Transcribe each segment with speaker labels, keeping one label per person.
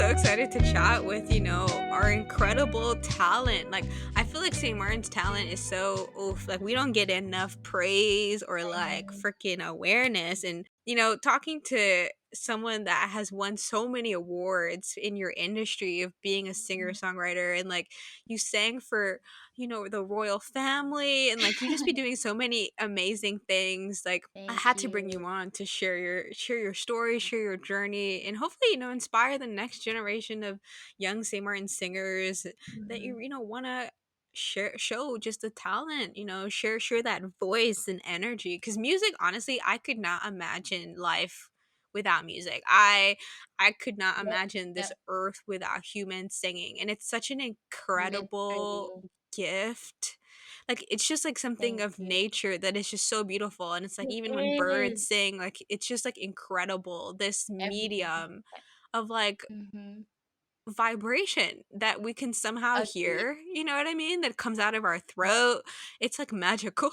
Speaker 1: so excited to chat with, our incredible talent. Like, I feel like St. Martin's talent is so oof. Like, we don't get enough praise or
Speaker 2: I
Speaker 1: like
Speaker 2: know.
Speaker 1: freaking awareness. And, talking to someone that has won so many awards in your industry of being a singer
Speaker 2: Mhm.
Speaker 1: songwriter, and like you sang for the royal family, and like you just be doing so many amazing things. Like, I
Speaker 2: Thank
Speaker 1: had to bring
Speaker 2: you.
Speaker 1: you on to share your story, share your journey, and hopefully inspire the next generation of young St. Martin singers that
Speaker 2: Mhm.
Speaker 1: want to show just the talent, share that voice and energy, because music, honestly, I could not imagine life without music. I could not
Speaker 2: Yep.
Speaker 1: imagine this
Speaker 2: Yep.
Speaker 1: earth without humans singing, and it's such an incredible
Speaker 2: Literally.
Speaker 1: gift. Like, it's just like something
Speaker 2: Thank
Speaker 1: of
Speaker 2: you.
Speaker 1: nature that is just so beautiful, and it's like
Speaker 2: It
Speaker 1: even when birds
Speaker 2: is.
Speaker 1: sing, like it's just like incredible, this
Speaker 2: Everything.
Speaker 1: medium of like
Speaker 2: Mm-hmm.
Speaker 1: vibration that we can somehow
Speaker 2: Agreed.
Speaker 1: hear, you know what I mean, that comes out of our
Speaker 2: Yep.
Speaker 1: throat. It's like magical.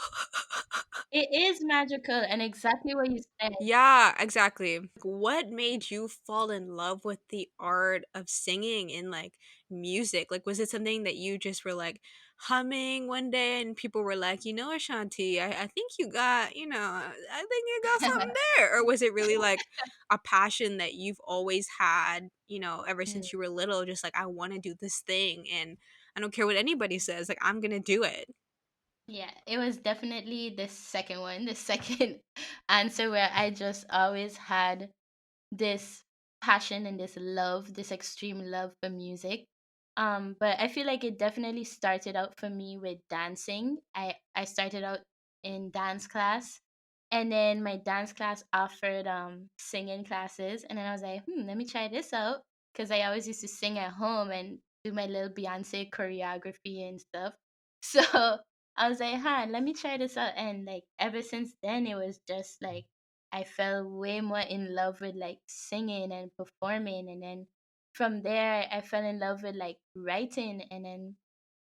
Speaker 2: It is magical and exactly what you said.
Speaker 1: Yeah, exactly. What made you fall in love with the art of singing and like music? Like, was it something that you just were like humming one day and people were like, Ashanti, I think you got, I think you got something there? Or was it really like a passion that you've always had, ever
Speaker 2: Mm.
Speaker 1: since you were little, just like, I want to do this thing and I don't care what anybody says, like, I'm going to do it?
Speaker 2: Yeah, it was definitely the second one, the second answer where I just always had this passion and this love, this extreme love for music. But I feel like it definitely started out for me with dancing. I started out in dance class, and then my dance class offered singing classes, and then I was like, let me try this out because I always used to sing at home and do my little Beyonce choreography and stuff. So I was like, let me try this out, and like ever since then, it was just like I fell way more in love with like singing and performing, and then from there I fell in love with like writing, and then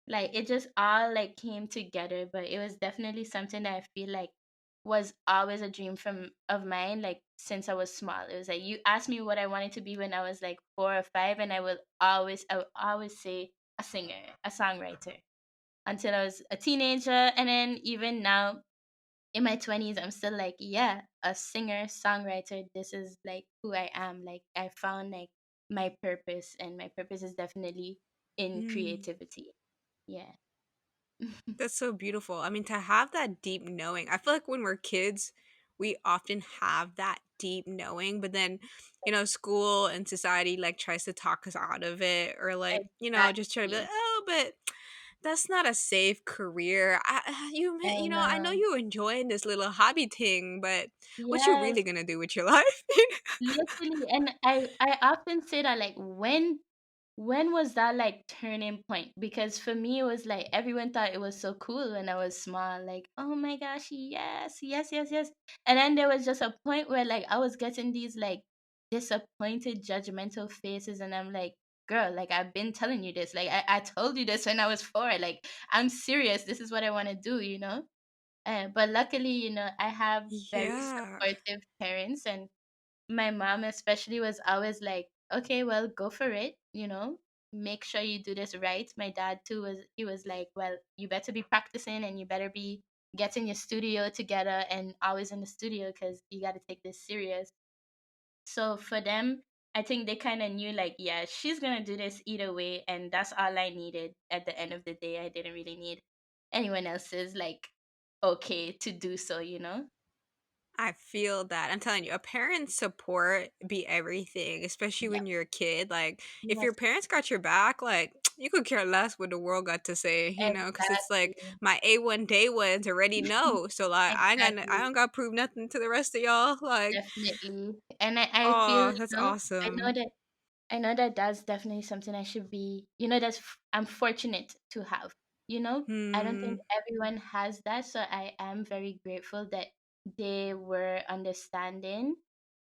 Speaker 2: like it just all like came together. But it was definitely something that I feel like was always a dream from of mine, like since I was small. It was like you asked me what I wanted to be when I was like 4 or 5, and I would always say a singer, a songwriter, until I was a teenager, and then even now in my 20s, I'm still like, yeah, a singer, songwriter. This is like who I am. Like, I found like my purpose, and my purpose is definitely in
Speaker 1: Mm.
Speaker 2: creativity. Yeah.
Speaker 1: That's so beautiful. I mean, to have that deep knowing, I feel like when we're kids, we often have that deep knowing, but then, school and society like tries to talk us out of it, or like, just try to be like,
Speaker 2: Exactly.
Speaker 1: oh, but that's not a safe career.
Speaker 2: I
Speaker 1: I know
Speaker 2: know.
Speaker 1: you enjoying this little hobby thing, but what you
Speaker 2: Yes,
Speaker 1: really gonna do with your life?
Speaker 2: literally. And I often say that, like, when was that like turning point? Because for me, it was like everyone thought it was so cool when I was small. Like, oh my gosh, yes, yes, yes, yes. And then there was just a point where like I was getting these like disappointed, judgmental faces, and I'm like, girl, like I've been telling you this. Like I told you this when I was 4. Like I'm serious. This is what I want to do, you know? But luckily, I have very
Speaker 1: Yeah.
Speaker 2: supportive parents, and my mom especially was always like, okay, well, go for it, make sure you do this right. My dad too he was like, well, you better be practicing, and you better be getting your studio together and always in the studio because you got to take this serious. So for them, I think they kind of knew like, yeah, she's gonna do this either way, and that's all I needed. At the end of the day, I didn't really need anyone else's like okay to do so.
Speaker 1: I feel that. I'm telling you, a parent's support be everything, especially
Speaker 2: Yep.
Speaker 1: when you're a kid. Like, if your
Speaker 2: Yes,
Speaker 1: parents got your back, like, you could care less what the world got to say, because it's like
Speaker 2: exactly.
Speaker 1: my A1 day ones already know. So, like, I
Speaker 2: Exactly.
Speaker 1: don't got to prove nothing to the rest of y'all. Like,
Speaker 2: Definitely. And I feel,
Speaker 1: oh, that's
Speaker 2: I know
Speaker 1: awesome.
Speaker 2: that that's definitely something I should be, I'm fortunate to have. I don't think
Speaker 1: Hmm.
Speaker 2: everyone has that, so I am very grateful that they were understanding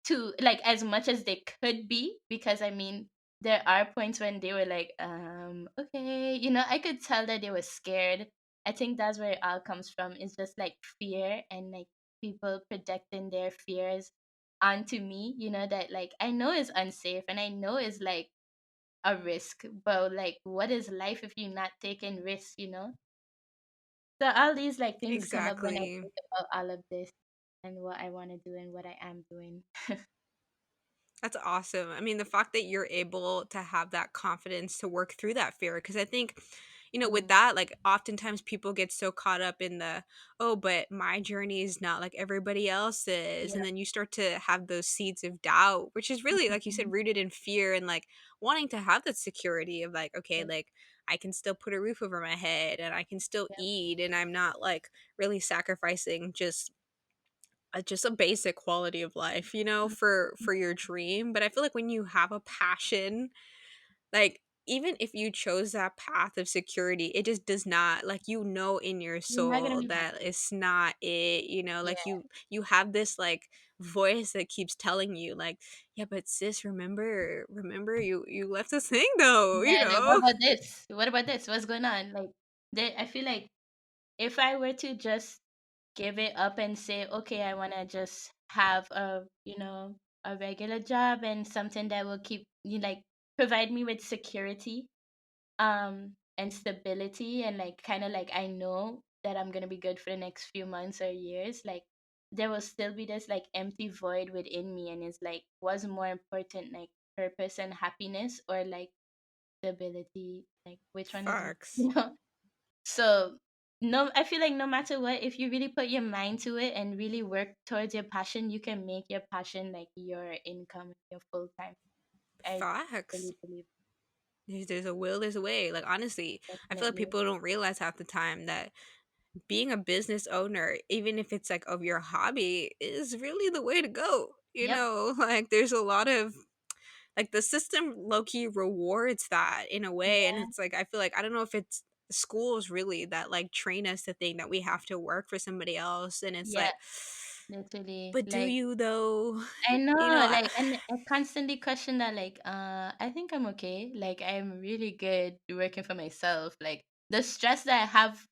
Speaker 2: to like as much as they could be, because I mean there are points when they were like okay, I could tell that they were scared. I think that's where it all comes from. It's just like fear, and like people projecting their fears onto me, that like I know is unsafe, and I know is like a risk, but like what is life if you're not taking risks, you know? So all these like things come up when I
Speaker 1: Exactly.
Speaker 2: think about all of this and what I want to do and what I am doing.
Speaker 1: That's awesome. I mean, the fact that you're able to have that confidence to work through that fear, because I think, with
Speaker 2: Mm,
Speaker 1: that, like, oftentimes people get so caught up in the, oh, but my journey is not like everybody else's. And
Speaker 2: yeah.
Speaker 1: then you start to have those seeds of doubt, which is really, like you said,
Speaker 2: Mhm.
Speaker 1: rooted in fear and like wanting to have that security of like, okay,
Speaker 2: Yep,
Speaker 1: like, I can still put a roof over my head and I can still
Speaker 2: yep,
Speaker 1: eat and I'm not like really sacrificing just a basic quality of life, for your dream. But I feel like when you have a passion, like even if you chose that path of security, it just does not, like, in your
Speaker 2: you're not gonna
Speaker 1: soul
Speaker 2: be
Speaker 1: that
Speaker 2: happy.
Speaker 1: it's not it,
Speaker 2: Yeah,
Speaker 1: like you have this like voice that keeps telling you like, yeah, but sis, remember you left this thing though,
Speaker 2: yeah. Like, what about this? What about this? What's going on? Like, I feel like if I were to just give it up and say, okay, I want to just have a regular job and something that will keep you like provide me with security, and stability, and like kind of like I know that I'm gonna be good for the next few months or years, like there will still be this like empty void within me, and it's like what's more important, like purpose and happiness, or like stability, like which one is
Speaker 1: facts.
Speaker 2: you know so no, I feel like no matter what, if you really put your mind to it and really work towards your passion, you can make your passion like your income, your full time. I
Speaker 1: Facts.
Speaker 2: really believe.
Speaker 1: There's a will, there's a way. Like honestly, I feel like
Speaker 2: Definitely.
Speaker 1: people don't realize half the time that being a business owner, even if it's like of your hobby, is really the way to go.
Speaker 2: Yep.
Speaker 1: Like there's a lot of like the system low key rewards that in a way. And
Speaker 2: Yeah.
Speaker 1: it's like, I feel like, I don't know if it's schools really that like train us to think that we have to work for somebody else. And it's
Speaker 2: Yeah.
Speaker 1: like,
Speaker 2: Literally.
Speaker 1: but do
Speaker 2: Like
Speaker 1: you though?
Speaker 2: I know,
Speaker 1: You know, I,
Speaker 2: like, and I constantly question that, like, I think I'm okay. Like, I'm really good working for myself. Like, the stress that I have,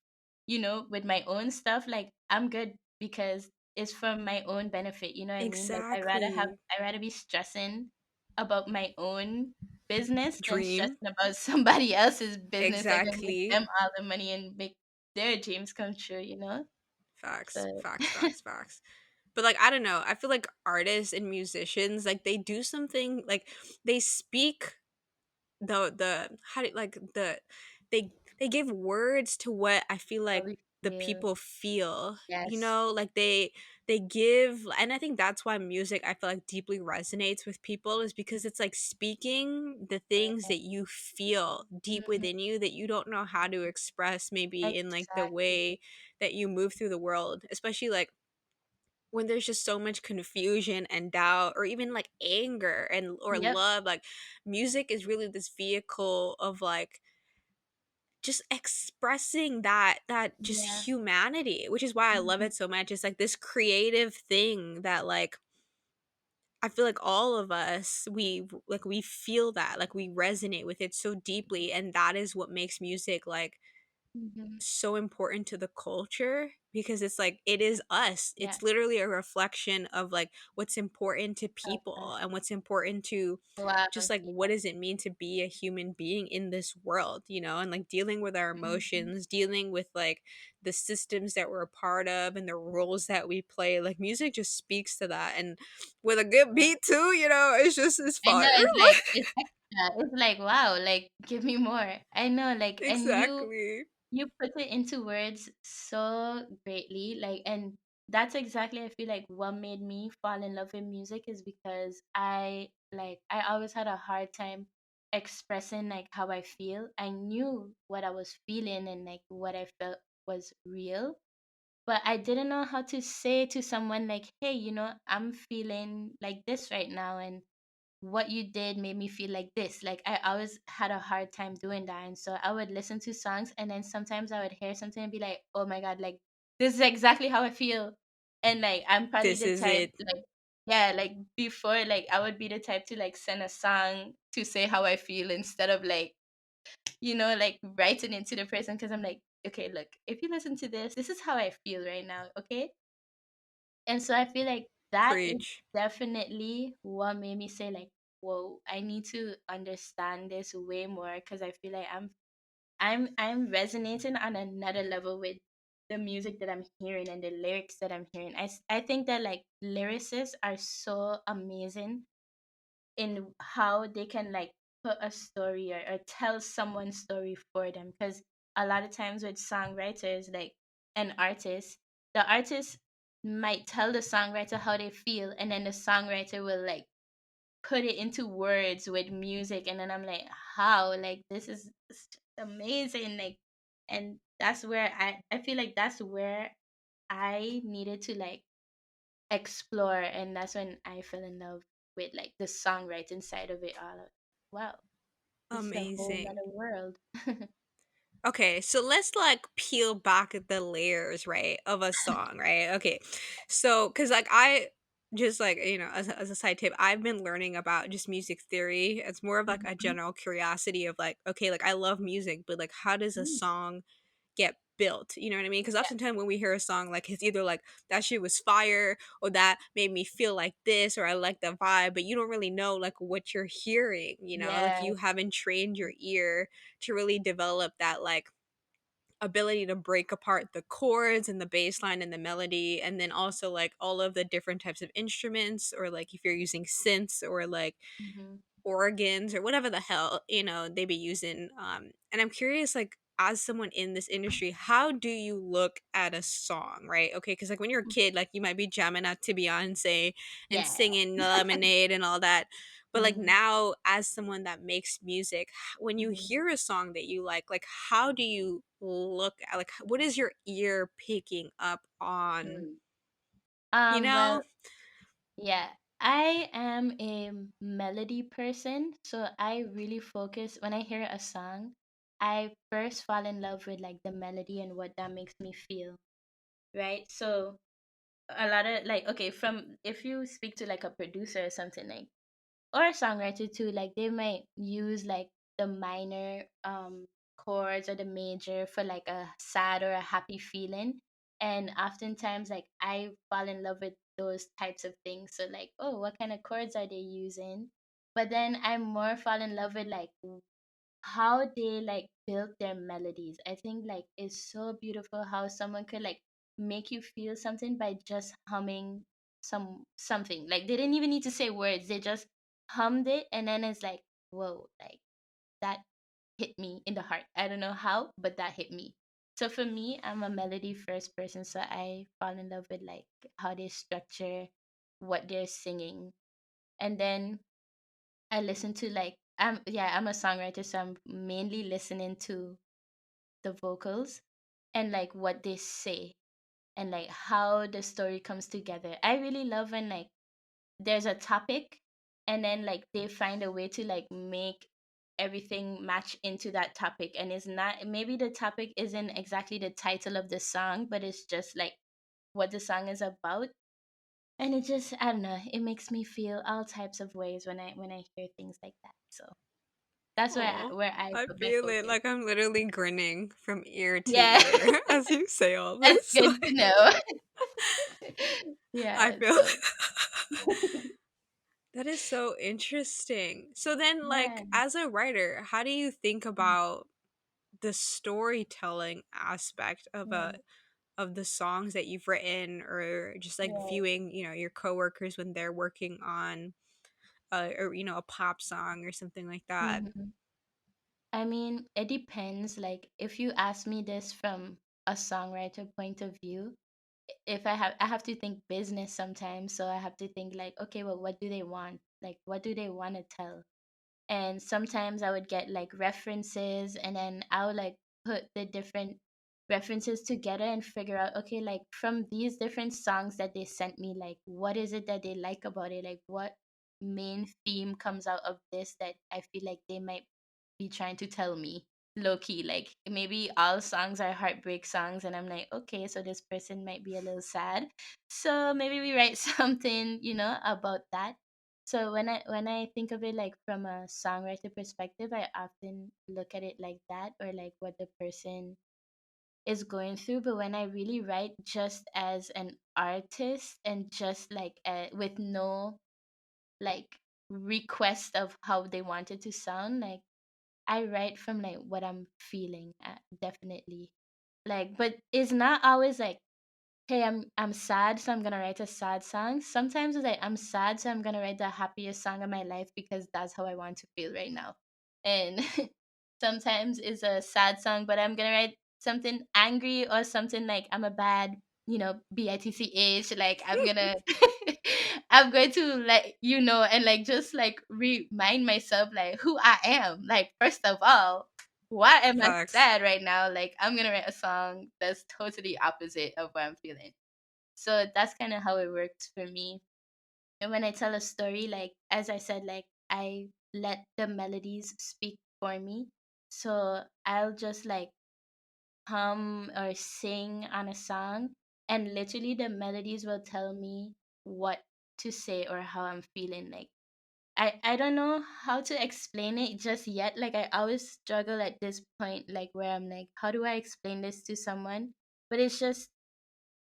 Speaker 2: with my own stuff, like, I'm good because it's for my own benefit. You know what I mean? Like,
Speaker 1: exactly.
Speaker 2: I rather be stressing about my own business than
Speaker 1: Dream.
Speaker 2: stressing about somebody else's business that can make
Speaker 1: Exactly.
Speaker 2: them all the money and make their dreams come true.
Speaker 1: Facts,
Speaker 2: So,
Speaker 1: facts, facts, facts. But like I don't know, I feel like artists and musicians like they do something like they speak the how do like they give words to what I feel
Speaker 2: how
Speaker 1: like
Speaker 2: we
Speaker 1: the
Speaker 2: feel.
Speaker 1: people feel.
Speaker 2: Yes.
Speaker 1: Like they give, and I think that's why music I feel like deeply resonates with people is because it's like speaking the things that you feel deep
Speaker 2: Mhm.
Speaker 1: within you that you don't know how to express maybe in like the
Speaker 2: Exactly.
Speaker 1: way that you move through the world, especially like when there's just so much confusion and doubt or even like anger and or
Speaker 2: Yep.
Speaker 1: love. Like music is really this vehicle of like just expressing that
Speaker 2: Yeah.
Speaker 1: just humanity, which is why I love
Speaker 2: Mhm.
Speaker 1: it so much. It's like this creative thing that like I feel like all of us we feel that, like we resonate with it so deeply, and that is what makes music like
Speaker 2: Mhm.
Speaker 1: so important to the culture because it's like it is us.
Speaker 2: Yeah.
Speaker 1: It's literally a reflection of like what's important to
Speaker 2: Uh-huh.
Speaker 1: people and what's important to
Speaker 2: Wow.
Speaker 1: just like
Speaker 2: Yeah.
Speaker 1: what does it mean to be a human being in this world, and like dealing with our
Speaker 2: Mhm.
Speaker 1: emotions, dealing with like the systems that we're a part of and the roles that we play. Like music just speaks to that, and with a good
Speaker 2: Yeah.
Speaker 1: beat too, it's
Speaker 2: I know
Speaker 1: fire.
Speaker 2: it's like it's extra. It's like, wow, like give me more. I know, like, and
Speaker 1: Exactly.
Speaker 2: you put it into words so greatly, like, and that's exactly I feel like what made me fall in love with music is because I always had a hard time expressing like how I feel. I knew what I was feeling and like what I felt was real, but I didn't know how to say to someone like, hey, I'm feeling like this right now, and what you did made me feel like this. Like I always had a hard time doing that. And so I would listen to songs and then sometimes I would hear something and be like, oh my God, like this is exactly how I feel. And like I'm probably
Speaker 1: This
Speaker 2: the
Speaker 1: is
Speaker 2: type
Speaker 1: it.
Speaker 2: like yeah, like before like I would be the type to like send a song to say how I feel instead of like, like writing it to the person because I'm like, okay, look, if you listen to this is how I feel right now, okay? And so I feel like that is
Speaker 1: Preach.
Speaker 2: definitely what made me say like whoa, I need to understand this way more, because I feel like I'm resonating on another level with the music that I'm hearing and the lyrics that I'm hearing. I think that like lyricists are so amazing in how they can like put a story, or tell someone's story for them, because a lot of times with songwriters, like, and artists, the artist might tell the songwriter how they feel, and then the songwriter will like put it into words with music, and then I'm like, how, like, this is amazing, like. And that's where I feel like that's where I needed to like explore, and that's when I fell in love with like the songwriting side of it all. Wow, this is a whole
Speaker 1: Amazing.
Speaker 2: nother world.
Speaker 1: Okay, so let's like peel back the layers, right, of a song, right? Okay. So, cuz like I just like, as a side tip, I've been learning about just music theory. It's more of like a
Speaker 2: Mhm.
Speaker 1: general curiosity of like, okay, like I love music, but like how does a
Speaker 2: Mm.
Speaker 1: song get built? You know what I mean? Cuz
Speaker 2: Yeah.
Speaker 1: oftentimes when we hear a song, like it's either like that shit was fire, or that made me feel like this, or I like the vibe, but you don't really know like what you're hearing, like
Speaker 2: Yeah.
Speaker 1: you haven't trained your ear to really develop that like ability to break apart the chords and the bass line and the melody, and then also like all of the different types of instruments, or like if you're using synths, or like
Speaker 2: Hmm.
Speaker 1: organs, or whatever the hell they be using. And I'm curious, like as someone in this industry, how do you look at a song, right? Okay, because like when you're a kid, like you might be jamming out to Beyonce and
Speaker 2: Yeah.
Speaker 1: singing Lemonade and all that, but like
Speaker 2: Hmm.
Speaker 1: now as someone that makes music, when you
Speaker 2: Hmm.
Speaker 1: hear a song that you like how do you look at, like what is your ear picking up on,
Speaker 2: Mm.
Speaker 1: you know
Speaker 2: Well, yeah, I am a melody person, so I really focus when I hear a song. I first fall in love with like the melody and what that makes me feel, right? So a lot of like, okay, from if you speak to like a producer or something, like, or a songwriter too, like they might use like the minor chords or the major for like a sad or a happy feeling. And oftentimes like I fall in love with those types of things. So like, oh, what kind of chords are they using? But then I more fall in love with like how they like built their melodies. I think like it's so beautiful how someone could like make you feel something by just humming something. Like they didn't even need to say words. They just hummed it, and then it's like, whoa, like that hit me in the heart. I don't know how, but that hit me. So for me, I'm a melody first person, so I fall in love with like how they structure what they're singing. And then I listen to like, I'm a songwriter, so I'm mainly listening to the vocals and like what they say and like how the story comes together. I really love when like there's a topic, and then like they find a way to like make everything match into that topic, and it's not, maybe the topic isn't exactly the title of the song, but it's just like what the song is about. And it just, I don't know, it makes me feel all types of ways when I hear things like that. So that's
Speaker 1: Oh,
Speaker 2: where I
Speaker 1: I
Speaker 2: put my
Speaker 1: feel it.
Speaker 2: focus.
Speaker 1: Like I'm literally grinning from ear to
Speaker 2: Yeah,
Speaker 1: ear as you say all
Speaker 2: that's
Speaker 1: this.
Speaker 2: good to know.
Speaker 1: I
Speaker 2: Yeah,
Speaker 1: feel
Speaker 2: so
Speaker 1: that is so interesting. So then,
Speaker 2: yeah.
Speaker 1: like as a writer, how do you think
Speaker 2: Mm,
Speaker 1: about the storytelling aspect
Speaker 2: mm,
Speaker 1: of the songs that you've written, or just like
Speaker 2: right.
Speaker 1: viewing, your coworkers when they're working on or a pop song or something like that?
Speaker 2: Mhm. I mean, it depends. Like, if you ask me this from a songwriter point of view, if I have to think business sometimes, so I have to think like, okay, well, what do they want? Like, what do they want to tell? And sometimes I would get like references, and then I would like put the different references together and figure out, okay, like from these different songs that they sent me, like what is it that they like about it, like what main theme comes out of this that I feel like they might be trying to tell me, low key. Like maybe all songs are heartbreak songs, and I'm like, okay, so this person might be a little sad, so maybe we write something, about that. So when I think of it like from a songwriter perspective, I often look at it like that, or like what the person is going through. But when I really write just as an artist, and just like with no like request of how they want it to sound. Like I write from like what I'm feeling, definitely. Like, but it's not always like, hey, I'm sad, so I'm gonna write a sad song. Sometimes it's like I'm sad, so I'm gonna write the happiest song of my life because that's how I want to feel right now. And sometimes it's a sad song, but I'm gonna write something angry or something like I'm a bad, bitch. Like I'm gonna, I'm going to like and like just like remind myself like who I am. Like first of all, why am I
Speaker 1: Facts.
Speaker 2: sad right now? Like I'm gonna write a song that's totally opposite of what I'm feeling. So that's kind of how it works for me. And when I tell a story, like as I said, like I let the melodies speak for me. So I'll just like hum or sing on a song, and literally the melodies will tell me what to say or how I'm feeling. Like I don't know how to explain it just yet. Like I always struggle at this point, like where I'm like, how do I explain this to someone? But it's just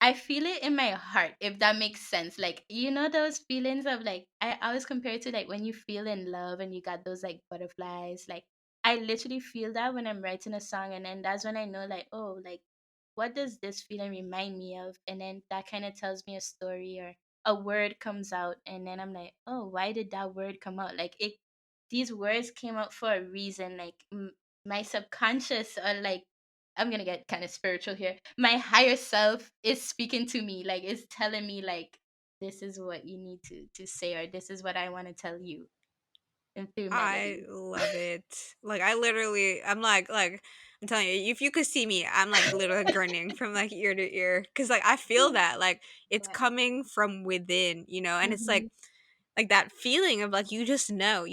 Speaker 2: I feel it in my heart, if that makes sense. Like, those feelings of like, I always compare it to like when you feel in love and you got those like butterflies. Like, I literally feel that when I'm writing a song, and then that's when I know, like, oh, like, what does this feeling remind me of? And then that kind of tells me a story, or a word comes out, and then I'm like, oh, why did that word come out? Like, these words came out for a reason. Like, my subconscious, or like, I'm gonna get kind of spiritual here. My higher self is speaking to me, like it's telling me like this is what you need to say, or this is what I want to tell you, and through
Speaker 1: I
Speaker 2: melody.
Speaker 1: love it. Like I literally, I'm like I'm telling you, if you could see me, I'm like literally grinning from like ear to ear because like I feel that like it's
Speaker 2: Yeah.
Speaker 1: coming from within, and it's
Speaker 2: Mm-hmm.
Speaker 1: like that feeling of like you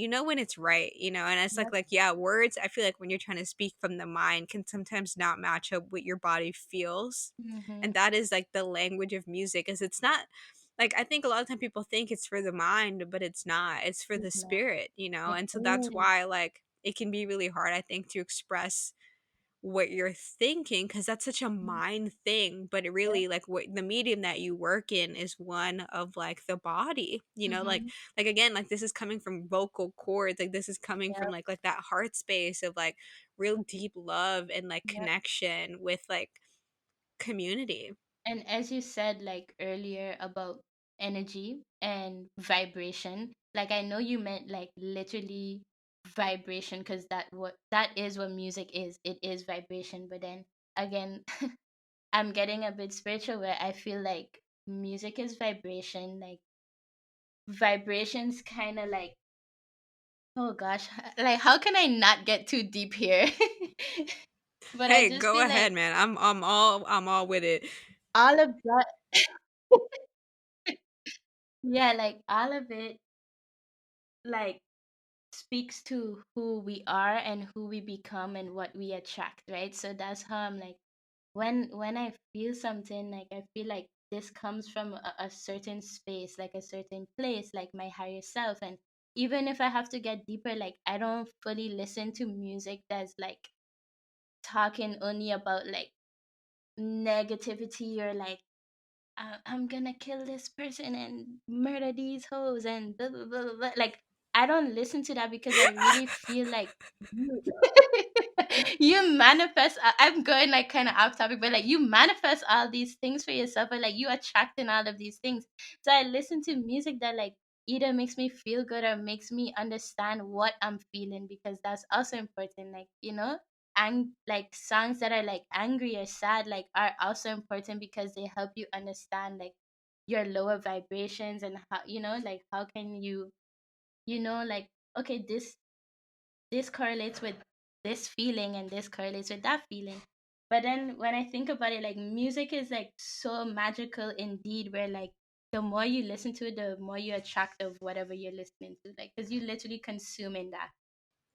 Speaker 1: know when it's right, and it's
Speaker 2: Yep.
Speaker 1: like yeah, words. I feel like when you're trying to speak from the mind can sometimes not match up what your body feels,
Speaker 2: Mm-hmm.
Speaker 1: and that is like the language of music. Is it's not like I think a lot of time people think it's for the mind, but it's not. It's for the
Speaker 2: It's not.
Speaker 1: spirit, and so that's
Speaker 2: Mm.
Speaker 1: why like it can be really hard I think to express what you're thinking because that's such a mind thing, but it
Speaker 2: Yep.
Speaker 1: really like what the medium that you work in is one of like the body,
Speaker 2: Mm-hmm.
Speaker 1: like again, like this is coming from vocal cords, like this is coming from
Speaker 2: Yep.
Speaker 1: like that heart space of like real deep love and like
Speaker 2: Yep.
Speaker 1: connection with like community.
Speaker 2: And as you said like earlier about energy and vibration, like I know you meant like literally vibration, because that is what music is. It is vibration. But then again, I'm getting a bit spiritual, where I feel like music is vibration. Like vibrations kind of like, oh gosh, like how can I not get too deep here? But I
Speaker 1: Hey,
Speaker 2: just
Speaker 1: go
Speaker 2: feel like
Speaker 1: ahead, man. I'm all with it.
Speaker 2: all of that, yeah, like all of it, like speaks to who we are and who we become and what we attract, right? So that's how I'm like, when I feel something, like I feel like this comes from a certain space, like a certain place, like my higher self. And even if I have to get deeper, like I don't fully listen to music that's like talking only about like negativity, or like I'm gonna kill this person and murder these hoes and blah, blah, blah, blah, blah. Like I don't listen to that, because I really feel like you, you manifest. I'm going like kind of off topic, but like you manifest all these things for yourself, or like you attracting all of these things. So I listen to music that like either makes me feel good or makes me understand what I'm feeling, because that's also important. Like and like songs that are like angry or sad like are also important, because they help you understand like your lower vibrations, and how like how can you like, okay, this correlates with this feeling, and this correlates with that feeling. But then when I think about it, like music is like so magical indeed, where like the more you listen to it, the more you attract of whatever you're listening to, like because you literally consuming that,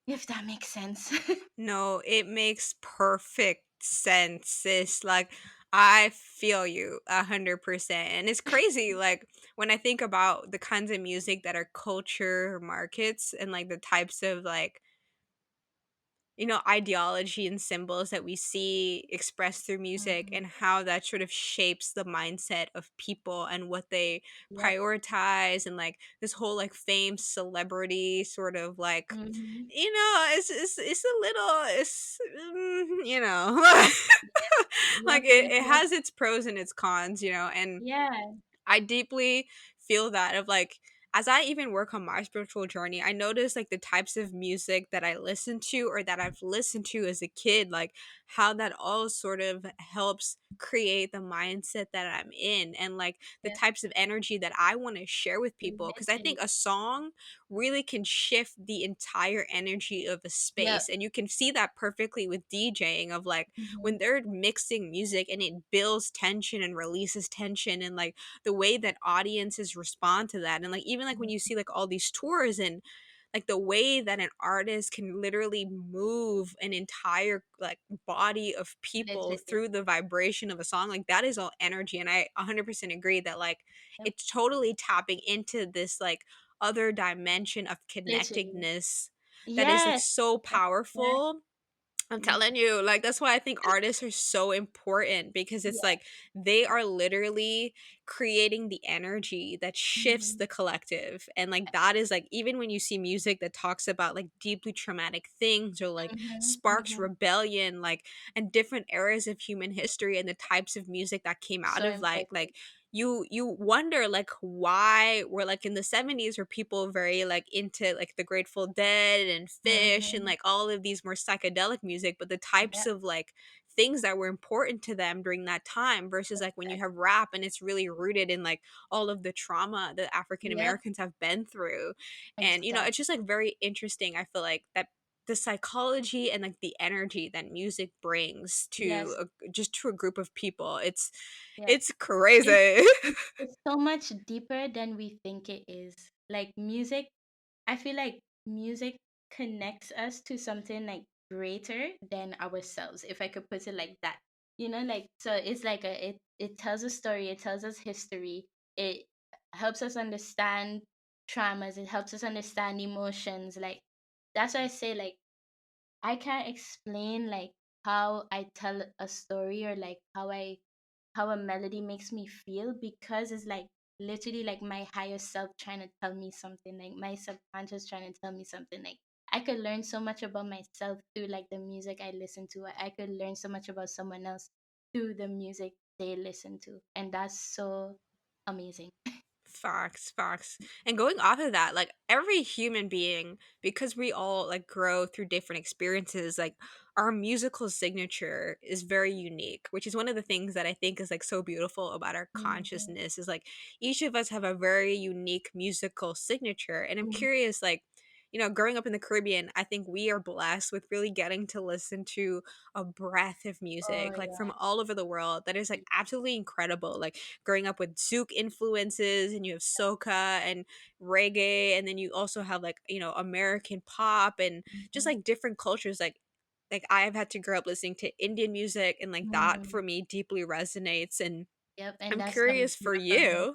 Speaker 2: if that makes sense.
Speaker 1: No, it makes perfect sense, sis. Like, I feel you 100%. And it's crazy, like, when I think about the kinds of music that our culture markets and like the types of like ideology and symbols that we see expressed through music,
Speaker 2: Mhm.
Speaker 1: and how that sort of shapes the mindset of people and what they
Speaker 2: Yep.
Speaker 1: prioritize, and like this whole like fame celebrity sort of like,
Speaker 2: Mhm.
Speaker 1: it's a little, like
Speaker 2: Yep.
Speaker 1: it
Speaker 2: Yep.
Speaker 1: has its pros and its cons, and
Speaker 2: Yeah.
Speaker 1: I deeply feel that of like, as I even work on my spiritual journey, I notice like the types of music that I listen to or that I've listened to as a kid, like how that all sort of helps create the mindset that I'm in, and like the
Speaker 2: Yep.
Speaker 1: types of energy that I want to share with people. Cause I think
Speaker 2: Literally.
Speaker 1: a song really can shift the entire energy of a
Speaker 2: Yep.
Speaker 1: space. And you can see that perfectly with DJing of like when
Speaker 2: Mhm.
Speaker 1: they're mixing music and it builds tension and releases tension, and like the way that audiences respond to that, and like even like when you
Speaker 2: Mhm.
Speaker 1: see like all these tours, and like the way that an artist can literally move an entire like body of people
Speaker 2: Literally.
Speaker 1: through the vibration of a song, like that is all energy. And I 100% agree that like
Speaker 2: Yep.
Speaker 1: it's totally tapping into this like other dimension of
Speaker 2: Literally.
Speaker 1: connectedness that is like
Speaker 2: Yes.
Speaker 1: so powerful. I'm
Speaker 2: Exactly.
Speaker 1: telling you, like that's why I think artists are so important, because it's
Speaker 2: Yeah.
Speaker 1: like they are literally creating the energy that shifts
Speaker 2: Mhm.
Speaker 1: the collective. And like that is like even when you see music that talks about like deeply traumatic things, or like
Speaker 2: Mhm.
Speaker 1: sparks
Speaker 2: Mhm.
Speaker 1: rebellion, like and different eras of human history, and the types of music that came out
Speaker 2: So
Speaker 1: of
Speaker 2: important.
Speaker 1: like you wonder like why we're like in the 70s were people very like into like the Grateful Dead and Fish and
Speaker 2: Mhm.
Speaker 1: like all of these more psychedelic music, but the types
Speaker 2: Yep.
Speaker 1: of like things that were important to them during that time versus like when you have rap and it's really rooted in like all of the trauma that African
Speaker 2: Yep.
Speaker 1: Americans have been through. And it's
Speaker 2: Exactly.
Speaker 1: just like very interesting. I feel like that the psychology and like the energy that music brings to
Speaker 2: Yes.
Speaker 1: just to a group of people,
Speaker 2: Yep.
Speaker 1: it's
Speaker 2: It's
Speaker 1: crazy.
Speaker 2: it's so much deeper than we think it is. Like music, I feel like music connects us to something like greater than ourselves, if I could put it like that. Like so it's like it tells a story, it tells us history, it helps us understand traumas, it helps us understand emotions. Like that's why I say like I can't explain like how I tell a story or like how a melody makes me feel, because it's like literally like my higher self trying to tell me something, like my subconscious trying to tell me something. Like I could learn so much about myself through like the music I listen to. I could learn so much about someone else through the music they listen to, and that's so amazing.
Speaker 1: Facts, facts. And going off of that, like every human being, because we all like grow through different experiences, like our musical signature is very unique, which is one of the things that I think is like so beautiful about our
Speaker 2: Mhm.
Speaker 1: consciousness is like each of us have a very unique musical signature. And I'm
Speaker 2: Mhm.
Speaker 1: curious, like, growing up in the Caribbean, I think we are blessed with really getting to listen to a breadth of
Speaker 2: Oh
Speaker 1: music, like from
Speaker 2: yeah.
Speaker 1: all over the world, that is like absolutely incredible. Like growing up with Zouk influences, and you have soca and reggae, and then you also have like American pop and just
Speaker 2: Mhm.
Speaker 1: like different cultures. Like I've had to grow up listening to Indian music, and like that
Speaker 2: Mhm.
Speaker 1: for me deeply resonates. And
Speaker 2: Yep, and
Speaker 1: I'm
Speaker 2: that's coming
Speaker 1: curious
Speaker 2: from
Speaker 1: for
Speaker 2: a family.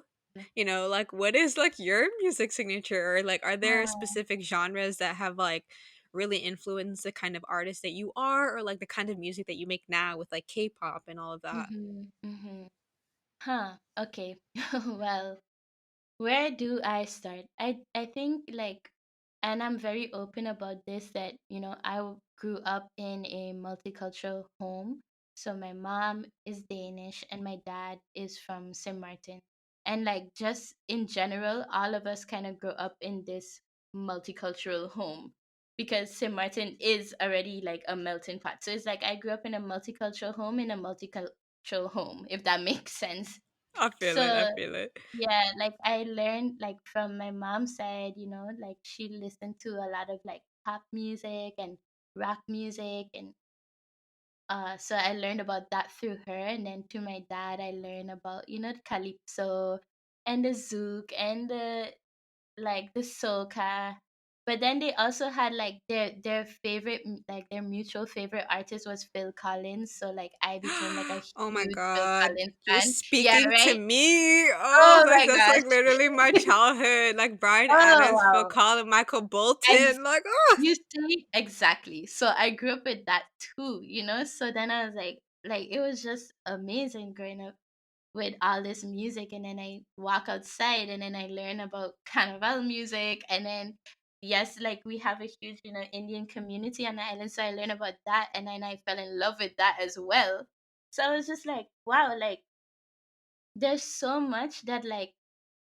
Speaker 1: you, like what is like your music signature, or like are there
Speaker 2: Uh,
Speaker 1: specific genres that have like really influenced the kind of artist that you are, or like the kind of music that you make now with like K-pop and all of that?
Speaker 2: mhm. Mhm. Huh. Okay. Well, where do I start? I think like, and I'm very open about this, that grew up in a multicultural home. So my mom is Danish and my dad is from St. Martin. And like just in general, all of us kind of grow up in this multicultural home, because St. Martin is already like a melting pot. So it's like I grew up in a multicultural home in a multicultural home, if that makes sense.
Speaker 1: I feel it. I
Speaker 2: So
Speaker 1: feel it.
Speaker 2: yeah, like I learned like from my mom's side, like she listened to a lot of like pop music and rock music, and so I learned about that through her. And then to my dad I learned about, the calypso and the zouk and the soca. But then they also had like their favorite, like their mutual favorite artist was Phil Collins. So like I became like a
Speaker 1: Oh my
Speaker 2: huge Phil
Speaker 1: god,
Speaker 2: Collins
Speaker 1: you're
Speaker 2: fan. Yeah,
Speaker 1: speaking to
Speaker 2: right?
Speaker 1: me. Oh,
Speaker 2: Oh
Speaker 1: like
Speaker 2: my
Speaker 1: that's like
Speaker 2: gosh.
Speaker 1: literally my childhood. Like Brian
Speaker 2: Oh
Speaker 1: Adams, Phil
Speaker 2: wow.
Speaker 1: Collins, Michael
Speaker 2: Ex-
Speaker 1: Bolton. Like, oh,
Speaker 2: you see? Exactly. So I grew up with that too, So then I was like it was just amazing growing up with all this music, and then I walk outside and then I learn about carnival music, and then yes, like we have a huge, Indian community on the island, so I learned about that, and then I fell in love with that as well. So I was just like, wow, like there's so much that like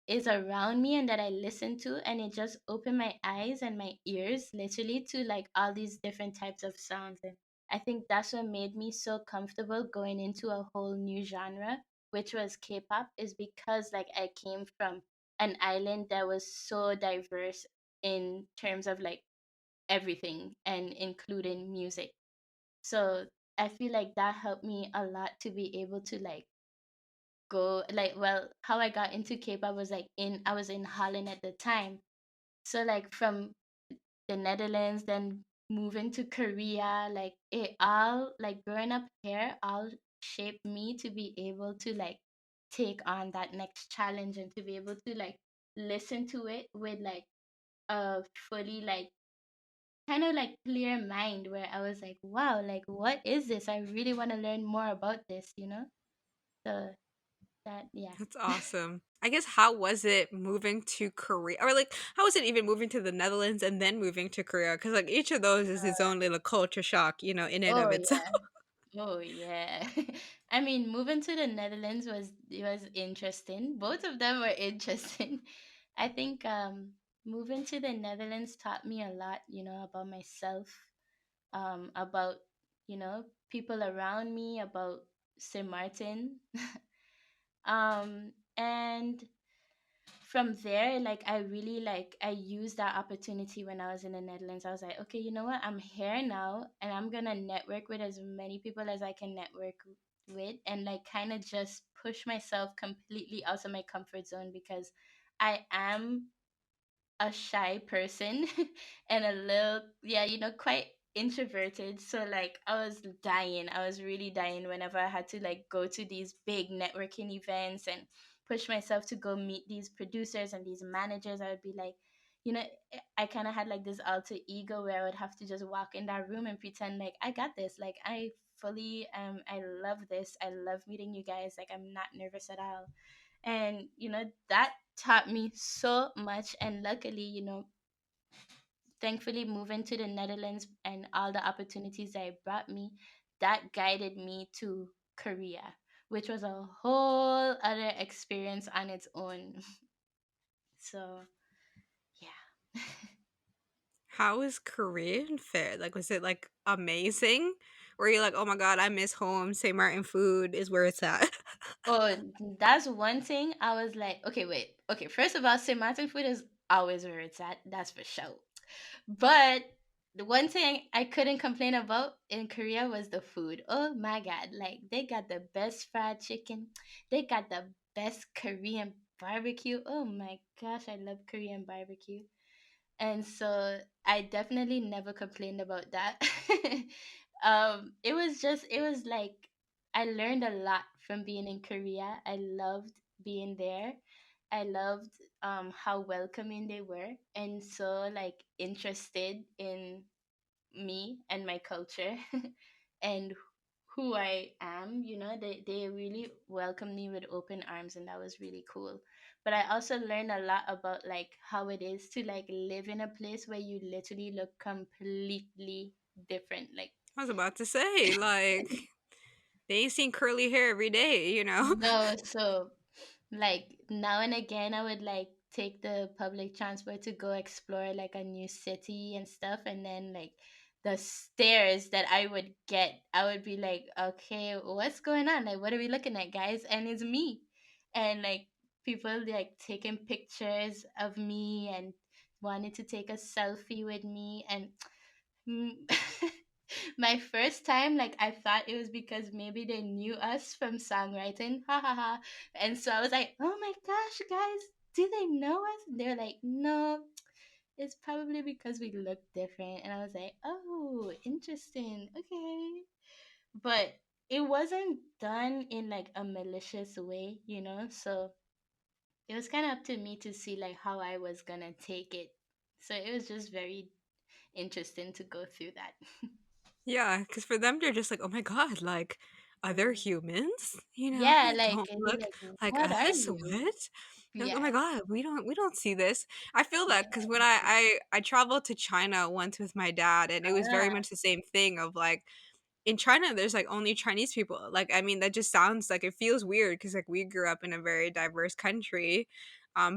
Speaker 2: is around me and that I listen to, and it just opened my eyes and my ears literally to like all these different types of sounds. And I think that's what made me so comfortable going into a whole new genre, which was K-pop, is because like I came from an island that was so diverse in terms of like everything and including music. So I feel like that helped me a lot to be able to like go like, well, how I got into K-pop was like in I was in Holland at the time. So like from the Netherlands, then moving to Korea, like it all like growing up here all shaped me to be able to like take on that next challenge and to be able to like listen to it with like a fully like kind of like clear mind, where I was like, wow, like what is this? I really want to learn more about this. So that, yeah.
Speaker 1: that's awesome. I guess how was it moving to Korea, or like how was it even moving to the Netherlands and then moving to Korea? Because like each of those is its own little culture shock, in and
Speaker 2: Oh
Speaker 1: of itself.
Speaker 2: yeah. Oh yeah. I mean, moving to the Netherlands was interesting. Both of them were interesting. I think moving to the Netherlands taught me a lot, about myself, about, people around me, about St. Martin. And from there, like I really like I used that opportunity when I was in the Netherlands. I was like, okay, you know what, I'm here now and I'm gonna network with as many people as I can network with, and like kind of just push myself completely out of my comfort zone, because I am a shy person and a little, yeah, quite introverted. So like I was really dying whenever I had to like go to these big networking events and push myself to go meet these producers and these managers. I would be like, you know I kind of had like this alter ego where I would have to just walk in that room and pretend like I got this, like I fully I love this, I love meeting you guys, like I'm not nervous at all. And that taught me so much. And luckily, thankfully, moving to the Netherlands and all the opportunities that it brought me, that guided me to Korea, which was a whole other experience on its own. So yeah.
Speaker 1: How is Korean fare? Like, was it like amazing? Were you like, oh my god, I miss home? St. Martin food is where it's at.
Speaker 2: Oh, that's one thing I was like, okay, wait. Okay, first of all, St. Martin food is always where it's at. That's for sure. But the one thing I couldn't complain about in Korea was the food. Oh my God. Like, they got the best fried chicken, they got the best Korean barbecue. Oh my gosh, I love Korean barbecue. And so I definitely never complained about that. It was like I learned a lot from being in Korea. I loved being there. I loved how welcoming they were, and so like interested in me and my culture and who I am. They really welcomed me with open arms, and that was really cool. But I also learned a lot about like how it is to like live in a place where you literally look completely different. Like
Speaker 1: I was about to say, like, they ain't seen curly hair every day.
Speaker 2: no, so like now and again I would like take the public transport to go explore like a new city and stuff, and then like the stares that I would get, I would be like, okay, what's going on, like what are we looking at, guys? And it's me. And like people like taking pictures of me and wanted to take a selfie with me. And Mm, my first time, like I thought it was because maybe they knew us from songwriting, ha ha ha. And so I was like, "Oh my gosh, guys, do they know us?" They're like, "No." it's probably because we look different. And I was like, oh, interesting. Okay. But it wasn't done in like a malicious way, you know? So it was kind of up to me to see like how I was going to take it. So it was just very interesting to go through that.
Speaker 1: Yeah, because for them, they're just like, "Oh my god, like, other
Speaker 2: Mm.
Speaker 1: humans,
Speaker 2: Yeah,
Speaker 1: that
Speaker 2: like,
Speaker 1: don't
Speaker 2: and you're
Speaker 1: look
Speaker 2: like,
Speaker 1: like
Speaker 2: what are
Speaker 1: us?
Speaker 2: you?
Speaker 1: What?" You're like, "Oh my
Speaker 2: Yeah.
Speaker 1: god, we don't see this." I feel
Speaker 2: Yeah.
Speaker 1: that because when I traveled to China once with my dad, and it was very
Speaker 2: Ah,
Speaker 1: much the same thing of like in China, there's like only Chinese people. Like, I mean, that just sounds like it feels weird because like we grew up in a very diverse country.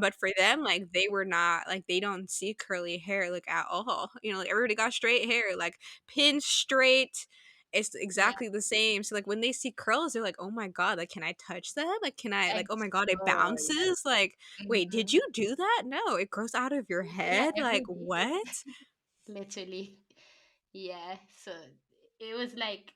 Speaker 1: But for them, like they were not like they don't see curly hair like at all. Like everybody got straight hair, like pin straight. It's
Speaker 2: yeah,
Speaker 1: exactly the same. So like when they see curls, they're like, "Oh my god, like can I touch that? Like can I like oh my god, it
Speaker 2: oh, yeah.
Speaker 1: bounces?" Like, "Wait, did
Speaker 2: Hmm.
Speaker 1: you do that?" "No, it grows out of your
Speaker 2: Yeah,
Speaker 1: head."
Speaker 2: every
Speaker 1: Like,
Speaker 2: day.
Speaker 1: "What?"
Speaker 2: Literally. Yeah. So it was like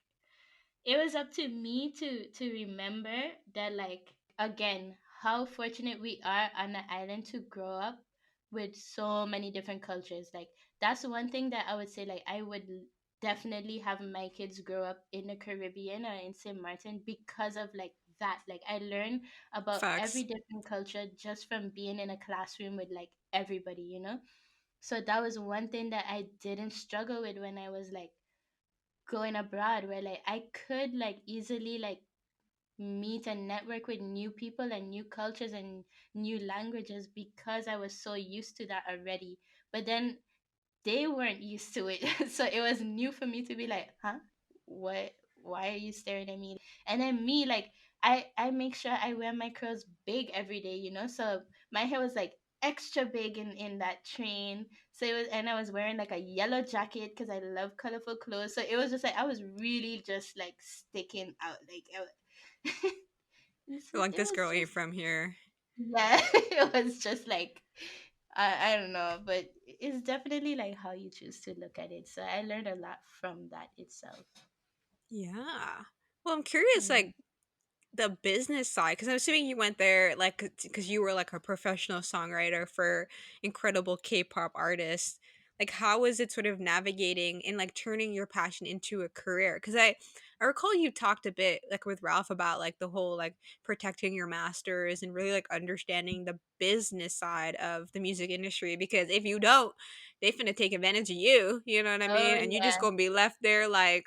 Speaker 2: it was up to me to remember that, like, again, how fortunate we are on the island to grow up with so many different cultures. Like, that's one thing that I would say, like, I would definitely have my kids grow up in the Caribbean or in St. Martin because of like that. Like, I learned about every
Speaker 1: Facts.
Speaker 2: different culture just from being in a classroom with like everybody, so that was one thing that I didn't struggle with when I was like going abroad, where like I could like easily like meet and network with new people and new cultures and new languages because I was so used to that already. But then they weren't used to it. So it was new for me to be like, huh? What? Why are you staring at me? And then me, like, I make sure I wear my curls big every day, So my hair was like extra big in that train. So it was, and I was wearing like a yellow jacket because I love colorful clothes. So it was just like I was really just like sticking out, like,
Speaker 1: You're like,
Speaker 2: it
Speaker 1: "This
Speaker 2: was
Speaker 1: girl ain't
Speaker 2: just,
Speaker 1: from here."
Speaker 2: yeah, it was just like I don't know, but it's definitely like how you choose to look at it. So I learned a lot from that itself.
Speaker 1: Yeah. Well, I'm curious,
Speaker 2: Mm.
Speaker 1: like the business side, because I'm assuming you went there like because you were like a professional songwriter for incredible K-pop artists. Like, how was it sort of navigating and like turning your passion into a career? Because I recall you talked a bit like with Ralph about like the whole like protecting your masters and really like understanding the business side of the music industry. Because if you don't, they finna take advantage of you. You know what I
Speaker 2: Oh
Speaker 1: mean? And you just
Speaker 2: yeah.
Speaker 1: gonna be left there like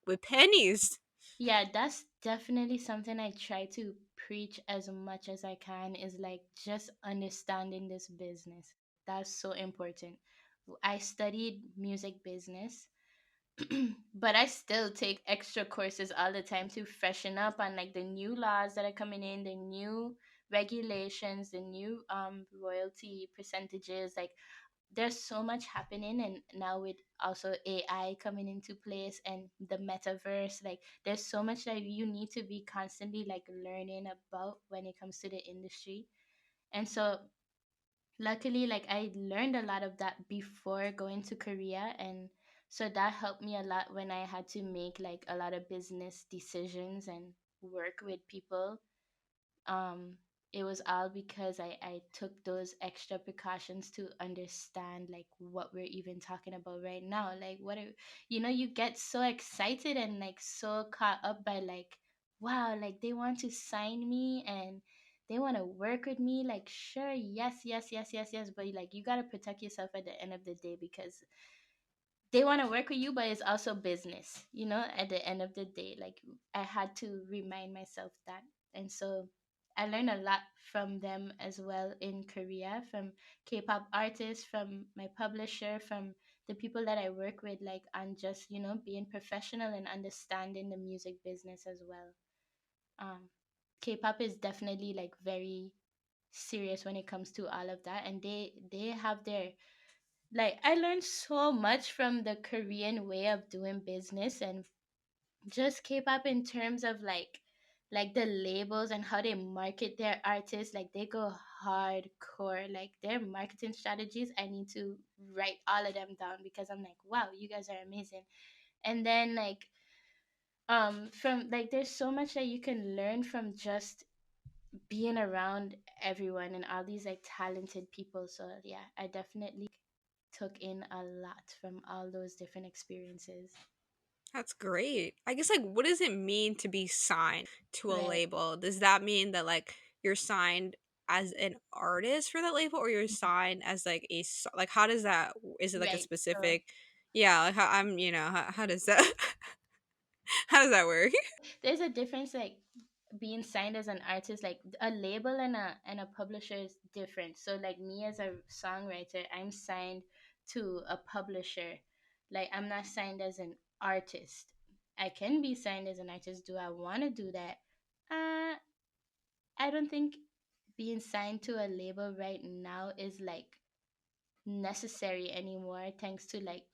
Speaker 1: with pennies.
Speaker 2: Yeah, that's definitely something I try to preach as much as I can, is like just understanding this business. That's so important. I studied music business, but I still take extra courses all the time to freshen up on like the new laws that are coming in, the new regulations, the new royalty percentages. Like, there's so much happening, and now with also AI coming into place and the metaverse, like there's so much that you need to be constantly like learning about when it comes to the industry. And so luckily, like, I learned a lot of that before going to Korea, and so that helped me a lot when I had to make like a lot of business decisions and work with people. um it was all because I took those extra precautions to understand like what we're even talking about right now. Like, what are, you get so excited and like so caught up by like, wow, like they want to sign me and they want to work with me. Like, sure, yes, yes, yes, yes, yes, but like you got to protect yourself at the end of the day, because they want to work with you, but it's also business, at the end of the day. Like, I had to remind myself that. And so I learned a lot from them as well in Korea, from K-pop artists, from my publisher, from the people that I work with, like, on just, being professional and understanding the music business as well. um K-pop is definitely like very serious when it comes to all of that, and they have their, like, I learned so much from the Korean way of doing business, and just K-pop in terms of like the labels and how they market their artists. Like, they go hardcore. Like, their marketing strategies, I need to write all of them down because I'm like, wow, you guys are amazing. And then like, from like, there's so much that you can learn from just being around everyone and all these like talented people. So yeah, I definitely took in a lot from all those different experiences.
Speaker 1: That's great. I guess like what does it mean to be signed to a
Speaker 2: Right.
Speaker 1: label? Does that mean that like you're signed as an artist for that label or you're signed as like like how does that is it like a
Speaker 2: Right. So
Speaker 1: specific yeah, like how I'm, how does that how does that work?
Speaker 2: there's a difference, like being signed as an artist, like a label and a publisher is different. So like me as a songwriter, I'm signed to a publisher. Like I'm not signed as an artist. I can be signed as an artist. Do I want to do that? Uh, I don't think being signed to a label right now is like necessary anymore, thanks to like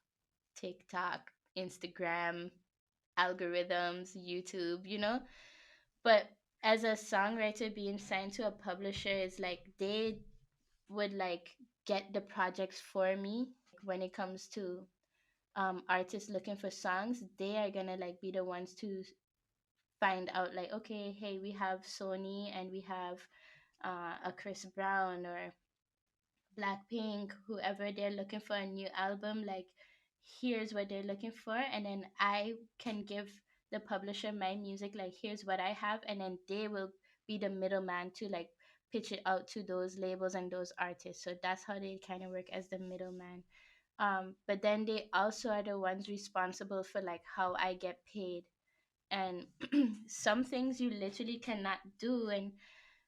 Speaker 2: TikTok, Instagram, algorithms, YouTube, you know? But as a songwriter, being signed to a publisher is like they would like get the projects for me. When it comes to artists looking for songs, they are gonna like be the ones to find out like, okay, hey, we have Sony and we have a Chris Brown or Blackpink, whoever, they're looking for a new album, like here's what they're looking for, and then I can give the publisher my music, like here's what I have, and then they will be the middleman to like pitch it out to those labels and those artists. So that's how they kind of work as the middleman. But then they also are the ones responsible for like how I get paid. And some things you literally cannot do, and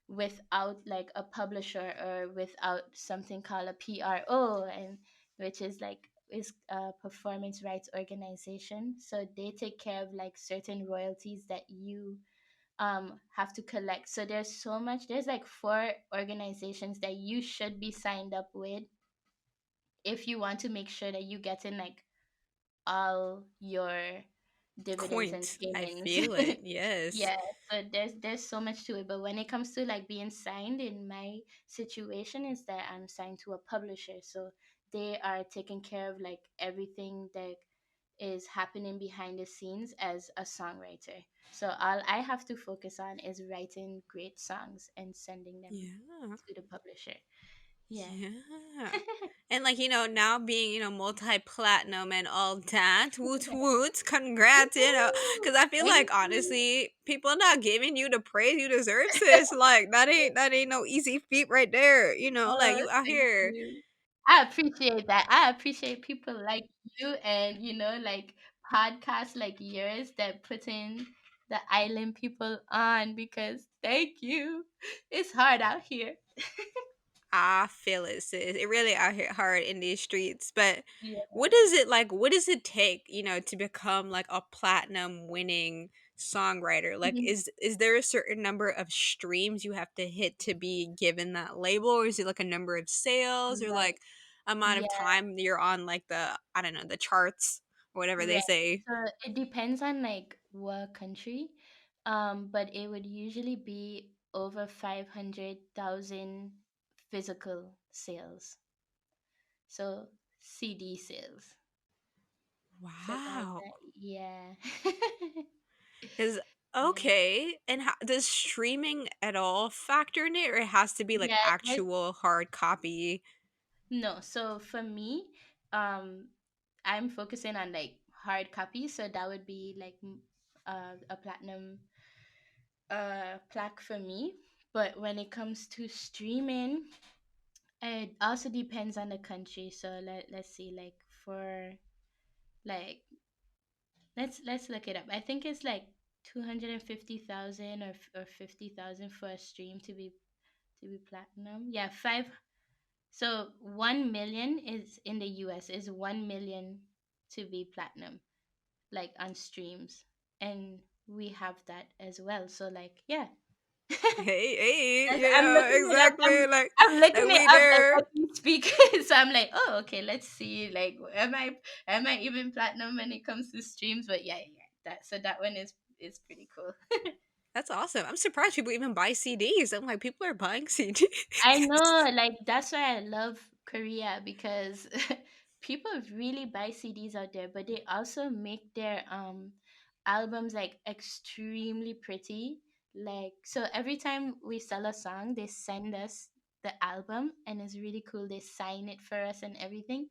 Speaker 2: without like a publisher or without something called a PRO, and which is like is a performance rights organization. So they take care of like certain royalties that you have to collect. So there's like four organizations that you should be signed up with if you want to make sure that you get in like all your dividends and
Speaker 1: Point. I
Speaker 2: screenings.
Speaker 1: feel it. Yes.
Speaker 2: Yeah, so there's so much to it. But when it comes to like being signed, in my situation is that I'm signed to a publisher. So they are taking care of like everything that is happening behind the scenes as a songwriter. So all I have to focus on is writing great songs and sending them
Speaker 1: Yeah.
Speaker 2: to the publisher. Yeah.
Speaker 1: Yeah. And like, now being, multi-platinum and all that, woot woot, congrats,
Speaker 2: Woo!
Speaker 1: because I feel
Speaker 2: Thank
Speaker 1: like
Speaker 2: you.
Speaker 1: honestly, people not giving you the praise you deserve, sis. Like that ain't no easy feat right there, like
Speaker 2: Oh,
Speaker 1: you out
Speaker 2: thank
Speaker 1: here.
Speaker 2: you. I appreciate that. I appreciate people like you and, like podcasts like yours that putting the island people on, because thank you. It's hard out here.
Speaker 1: I feel it, sis. It really out here hard in these streets. But
Speaker 2: Yeah.
Speaker 1: what does it take, to become like a platinum winning songwriter? Like
Speaker 2: Mhm.
Speaker 1: is there a certain number of streams you have to hit to be given that label? Or is it like a number of sales or
Speaker 2: Right.
Speaker 1: like amount of
Speaker 2: Yeah,
Speaker 1: time you're on like the I don't know, the charts or whatever they
Speaker 2: right.
Speaker 1: say?
Speaker 2: So it depends on like what country. But it would usually be over 500,000 physical sales. So CD sales. So that's
Speaker 1: Wow.
Speaker 2: that. Yeah.
Speaker 1: Is
Speaker 2: Yeah.
Speaker 1: okay. And does streaming at all factor in it or it has to be like
Speaker 2: Yeah.
Speaker 1: actual hard copy?
Speaker 2: No. So for me, um, I'm focusing on like hard copies. So that would be like a platinum plaque for me. But when it comes to streaming, it also depends on the country. So let's see, like for like let's look it up. I think it's like 250,000 or 50,000 for a stream to be platinum. Yeah, five. So 1 million is in the US is 1 million to be platinum, like on streams, and we have that as well. So like yeah,
Speaker 1: Hey, hey,
Speaker 2: I'm looking it up.
Speaker 1: exactly.
Speaker 2: I'm
Speaker 1: Like
Speaker 2: looking it
Speaker 1: we
Speaker 2: up like
Speaker 1: there.
Speaker 2: as we speak. So I'm like, oh, okay, let's see. Like, am I even platinum when it comes to streams? But yeah, yeah, that one is pretty cool.
Speaker 1: That's awesome. I'm surprised people even buy CDs. I'm like, people are buying CDs.
Speaker 2: I know, like that's why I love Korea, because people really buy CDs out there, but they also make their albums like extremely pretty. Like so every time we sell a song, they send us the album and it's really cool. They sign it for us and everything.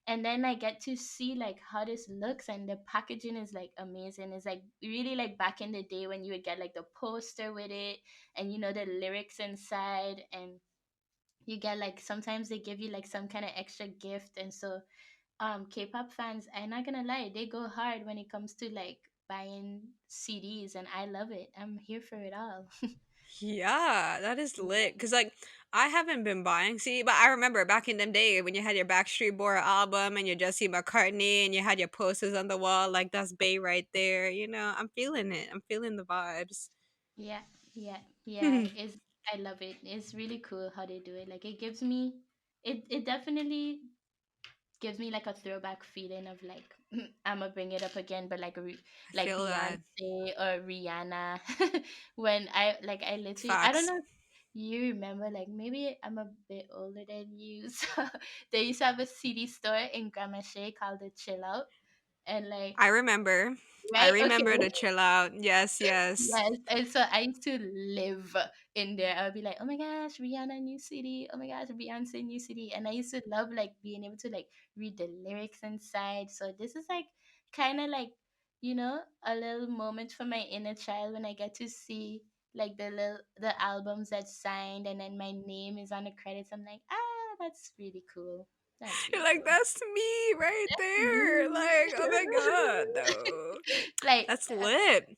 Speaker 2: and then I get to see like how this looks, and the packaging is like amazing. It's like really like back in the day when you would get like the poster with it, and the lyrics inside, and you get like sometimes they give you like some kind of extra gift. And so K-pop fans, I'm not gonna lie, they go hard when it comes to like buying CDs, and I love it. I'm here for it all.
Speaker 1: Yeah, that is
Speaker 2: Yeah.
Speaker 1: lit. Cause like I haven't been buying CD, but I remember back in them day when you had your Backstreet Boy album and your Jesse McCartney and you had your posters on the wall, like that's Bay right there. You know, I'm feeling it. I'm feeling the vibes.
Speaker 2: Yeah, yeah. It's I love it. It's really cool how they do it. Like it gives me it definitely gives me like a throwback feeling of like I'm gonna bring it up again, but like
Speaker 1: I
Speaker 2: like
Speaker 1: feel that.
Speaker 2: Beyonce or Rihanna. When I literally, I don't
Speaker 1: Facts.
Speaker 2: know if you remember, like maybe I'm a bit older than you. So they used to have a CD store in Gramercy called the Chill Out, and like
Speaker 1: I remember. I
Speaker 2: right, okay.
Speaker 1: remember to chill out. Yes, yes.
Speaker 2: Yes, and so I used to live in there. I would be like, "Oh my gosh, Rihanna new city! Oh my gosh, Beyonce new city!" And I used to love like being able to like read the lyrics inside. So this is like kind of like a little moment for my inner child when I get to see like the albums that's signed, and then my name is on the credits. I'm like, that's really cool. That's
Speaker 1: You're
Speaker 2: really
Speaker 1: like,
Speaker 2: cool.
Speaker 1: that's me right there.
Speaker 2: Me.
Speaker 1: Like, oh my god, though.
Speaker 2: Like
Speaker 1: That's lit.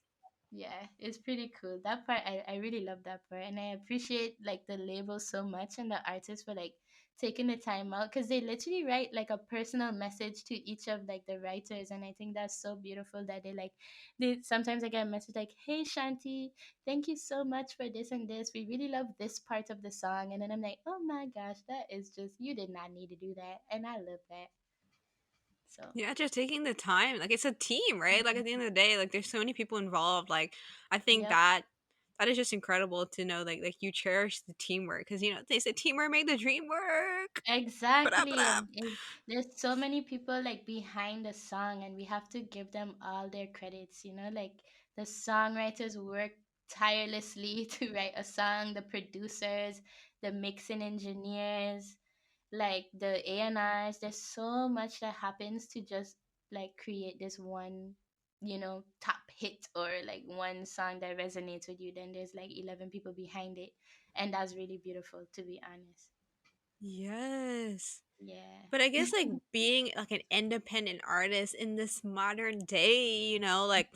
Speaker 2: yeah, it's pretty cool. That part, I really love that part, and I appreciate like the label so much and the artists for like taking the time out, because they literally write like a personal message to each of like the writers, and I think that's so beautiful that they sometimes I get a message like, "Hey Shanti, thank you so much for this and this. We really love this part of the song," and then I'm like, "Oh my gosh, that is just you did not need to do that," and I love that. So
Speaker 1: Yeah, just taking the time. Like it's a team, right? Like at the end
Speaker 2: mhm.
Speaker 1: of the day, like there's so many people involved. Like I think
Speaker 2: Yep.
Speaker 1: that is just incredible to know like you cherish the teamwork because you know they say teamwork make the dream work. Ba-da,
Speaker 2: Exactly.
Speaker 1: ba-da.
Speaker 2: And there's so many people like behind the song, and we have to give them all their credits, like the songwriters work tirelessly to write a song, the producers, the mixing engineers, like the A&Rs. There's so much that happens to just like create this one, top hit, or like one song that resonates with you. Then there's like 11 people behind it. And that's really beautiful, to be honest.
Speaker 1: Yes.
Speaker 2: Yeah.
Speaker 1: But I guess like being like an independent artist in this modern day, you know, like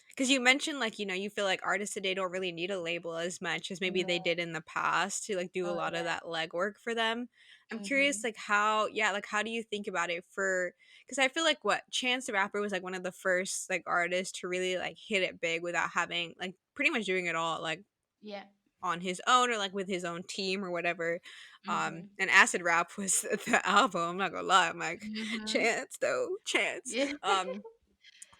Speaker 1: because you mentioned like you know you feel like artists today don't really need a label as much as maybe they
Speaker 2: No.
Speaker 1: did in the past to like do a
Speaker 2: Oh
Speaker 1: lot of
Speaker 2: yeah.
Speaker 1: that legwork for them. I'm curious
Speaker 2: Mhm.
Speaker 1: like how yeah like how do you think about it for because I feel like what Chance the Rapper was like one of the first like artists to really like hit it big without having like pretty much doing it all like
Speaker 2: Yeah.
Speaker 1: on his own or like with his own team or whatever.
Speaker 2: Mhm.
Speaker 1: And Acid Rap was the album. I'm not gonna lie. I'm like,
Speaker 2: Mhm.
Speaker 1: Chance though, Chance.
Speaker 2: Yeah.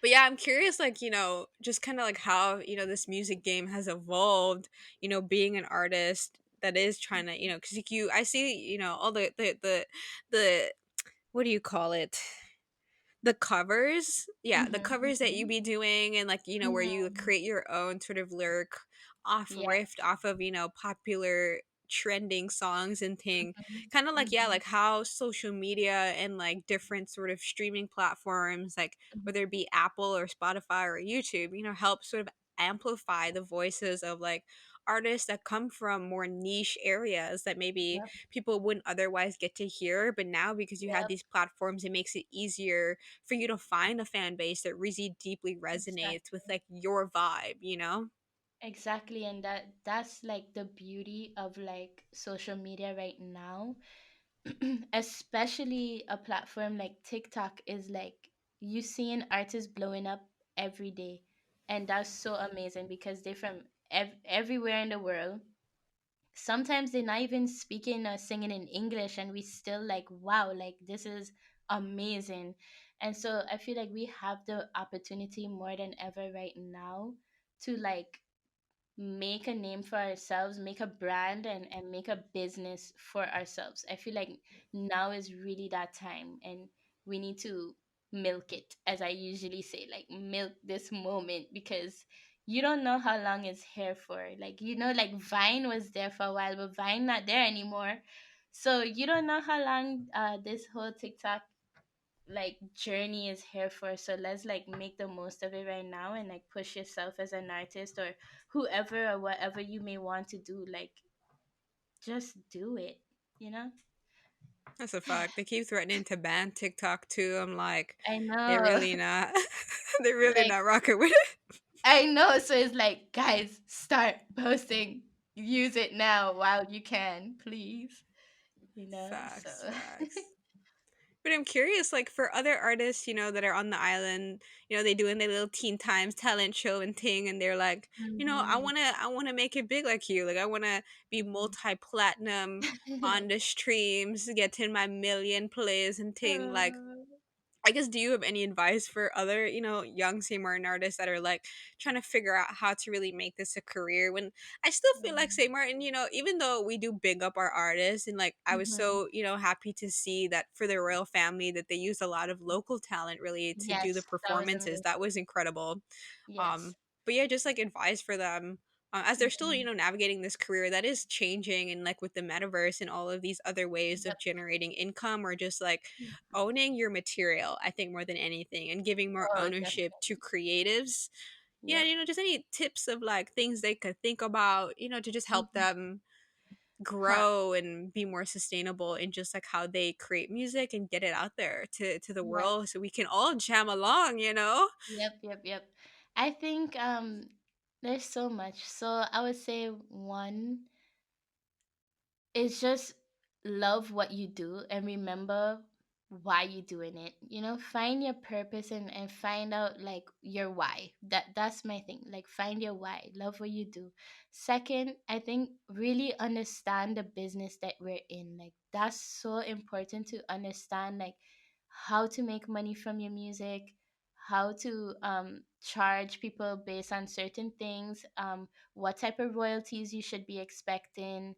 Speaker 1: But yeah, I'm curious, like, you know, just kind of like how, you know, this music game has evolved, you know, being an artist that is trying to, you know, because I see, you know, all the, what do you call it? The covers, yeah, the
Speaker 2: Mhm.
Speaker 1: covers that you
Speaker 2: Mhm.
Speaker 1: be doing and, like, you know, where you
Speaker 2: Mhm.
Speaker 1: create your own sort of lyric
Speaker 2: Yeah.
Speaker 1: off of, you know, popular trending songs and thing.
Speaker 2: Mhm.
Speaker 1: Kinda like, yeah,
Speaker 2: Mhm.
Speaker 1: like how social media and, like, different sort of streaming platforms, like, whether
Speaker 2: Mhm.
Speaker 1: it be Apple or Spotify or YouTube, you know, help sort of amplify the voices of, like, artists that come from more niche areas that maybe
Speaker 2: Yep.
Speaker 1: people wouldn't otherwise get to hear, but now because you have
Speaker 2: Yep.
Speaker 1: these platforms, it makes it easier for you to find a fan base that really deeply resonates with
Speaker 2: Exactly.
Speaker 1: like your vibe, you know?
Speaker 2: Exactly. And that's like the beauty of like social media right now. Especially a platform like TikTok is like you seeing artists blowing up every day. And that's so amazing because they're from everywhere in the world. Sometimes they're not even speaking or singing in English, and we still like, wow, like this is amazing. And so I feel like we have the opportunity more than ever right now to like make a name for ourselves, make a brand, and make a business for ourselves. I feel like now is really that time, and we need to milk it, as I usually say, like milk this moment, because you don't know how long it's here for. Like, like Vine was there for a while, but Vine not there anymore. So you don't know how long this whole TikTok like journey is here for. So let's like make the most of it right now and like push yourself as an artist or whoever or whatever you may want to do. Like just do it, you know?
Speaker 1: That's a fact. They keep threatening to ban TikTok too. I'm like,
Speaker 2: I
Speaker 1: they're
Speaker 2: know.
Speaker 1: really not. They're really
Speaker 2: Like
Speaker 1: not rocking with
Speaker 2: I know. So it's like, guys, start posting. Use it now while you can, please. You know? So
Speaker 1: facts, facts. But I'm curious, like for other artists, that are on the island, they doing their little teen times talent show and thing, and they're like,
Speaker 2: Mhm.
Speaker 1: I wanna make it big like you. Like I wanna be
Speaker 2: Mhm.
Speaker 1: multi platinum on the streams, getting my million plays and thing. Like
Speaker 2: Uh,
Speaker 1: I guess, do you have any advice for other, young St. Martin artists that are like trying to figure out how to really make this a career? When I still feel like St. Martin, even though we do big up our artists, and like I was
Speaker 2: mhm.
Speaker 1: so, happy to see that for the royal family that they used a lot of local talent really to do the
Speaker 2: Yes, that was
Speaker 1: performances. That
Speaker 2: amazing.
Speaker 1: was incredible.
Speaker 2: Yes.
Speaker 1: But yeah, just like advice for them. As they're still,
Speaker 2: Mhm.
Speaker 1: navigating this career that is changing, and like with the metaverse and all of these other ways of
Speaker 2: Yep.
Speaker 1: generating income, or just like
Speaker 2: Mm.
Speaker 1: owning your material, I think, more than anything, and giving more
Speaker 2: Oh,
Speaker 1: ownership to
Speaker 2: definitely.
Speaker 1: creatives. Yeah,
Speaker 2: Yep.
Speaker 1: just any tips of like things they could think about, to just help
Speaker 2: Mhm.
Speaker 1: them
Speaker 2: Huh.
Speaker 1: grow and be more sustainable in just like how they create music and get it out there to the world
Speaker 2: Yes.
Speaker 1: so we can all jam along.
Speaker 2: Yep, yep, yep. I think there's so much. So I would say one is just love what you do and remember why you're doing it. You know, find your purpose and find out like your why. That's my thing. Like find your why. Love what you do. Second, I think really understand the business that we're in. Like that's so important to understand like how to make money from your music, how to charge people based on certain things, what type of royalties you should be expecting,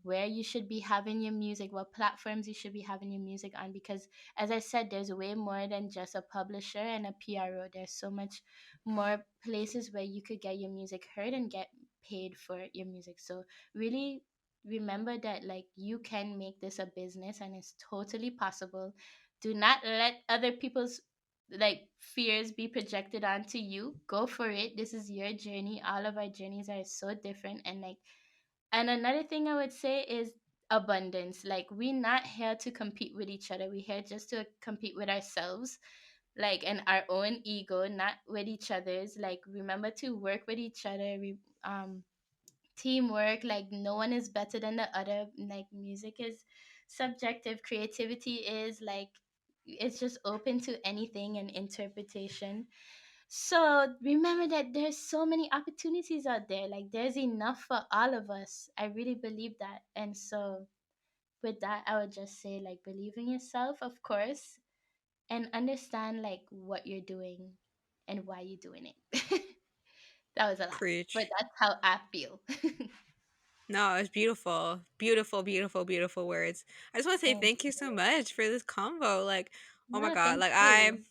Speaker 2: where you should be having your music, what platforms you should be having your music on. Because, as I said, there's way more than just a publisher and a PRO. There's so much more places where you could get your music heard and get paid for your music. So, really remember that, like, you can make this a business and it's totally possible. Do not let other people's like fears be projected onto you. Go for it. This is your journey. All of our journeys are so different, and like, and another thing I would say is abundance. Like, we're not here to compete with each other. We're here just to compete with ourselves, like, and our own ego, not with each other's. Like, remember to work with each other. Teamwork. Like, no one is better than the other. Like, music is subjective. Creativity is like, it's just open to anything and interpretation. So remember that there's so many opportunities out there. Like there's enough for all of us. I really believe that. And so with that, I would just say like believe in yourself, of course, and understand like what you're doing and why you're doing it. That was a lot, but
Speaker 1: Preach.
Speaker 2: that's how I feel.
Speaker 1: No, it's beautiful. Beautiful, beautiful, beautiful words. I just want to say
Speaker 2: Thank
Speaker 1: thank you so
Speaker 2: you.
Speaker 1: much for this convo. Like, oh my
Speaker 2: No,
Speaker 1: god,
Speaker 2: thank
Speaker 1: like
Speaker 2: you.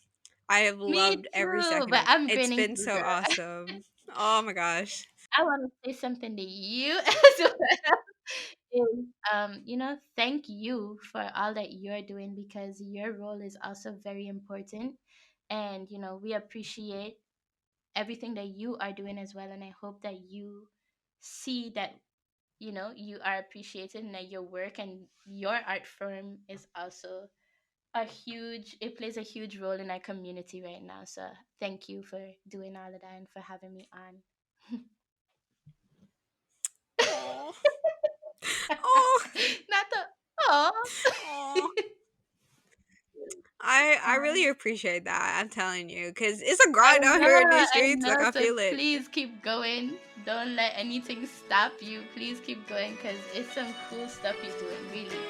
Speaker 1: I have
Speaker 2: Me
Speaker 1: loved every
Speaker 2: too,
Speaker 1: second
Speaker 2: but
Speaker 1: of it.
Speaker 2: I'm
Speaker 1: It's
Speaker 2: burning
Speaker 1: been so
Speaker 2: sugar.
Speaker 1: awesome. Oh my gosh.
Speaker 2: I want to say something to you as well. Is thank you for all that you're doing because your role is also very important, and we appreciate everything that you are doing as well, and I hope that you see that you are appreciated and that your work and your art form is also it plays a huge role in our community right now. So thank you for doing all of that and for having me on.
Speaker 1: Oh, oh,
Speaker 2: Not the oh.
Speaker 1: oh. I really appreciate that. I'm telling you, because it's a grind out here in these
Speaker 2: I
Speaker 1: streets.
Speaker 2: know.
Speaker 1: Like I
Speaker 2: So
Speaker 1: feel it.
Speaker 2: please keep going. Don't let anything stop you. Please keep going because it's some cool stuff you're doing, really.